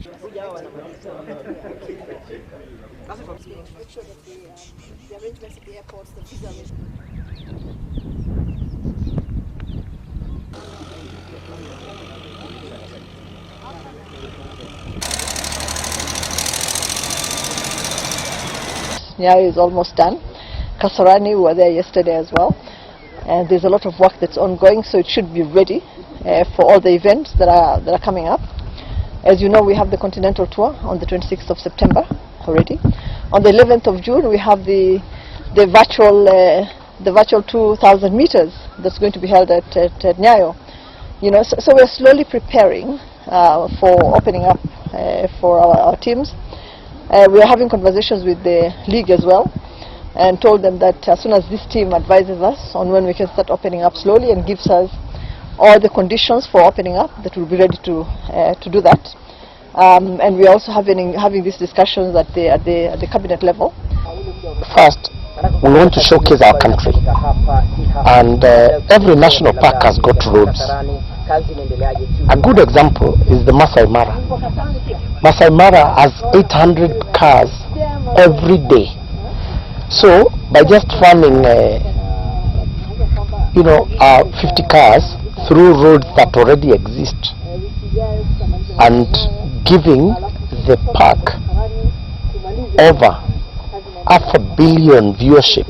Make sure that the arrangements at the airports, the visa arrangements. Nyayo is almost done. Kasarani, we were there yesterday as well. And there's a lot of work that's ongoing, so it should be ready for all the events that are coming up. As you know, we have the Continental Tour on the 26th of September already. On the 11th of June, we have the virtual 2,000 meters that's going to be held at Nyayo. You know, so we're slowly preparing for opening up for our teams. We are having conversations with the league as well, and told them that as soon as this team advises us on when we can start opening up slowly and gives us all the conditions for opening up, that we'll be ready to do that. And we are also having these discussions at the cabinet level. First, we want to showcase our country, and every national park has got roads. A good example is the Masai Mara. Masai Mara has 800 cars every day. So by just running 50 cars through roads that already exist and giving the park over 500 million viewership,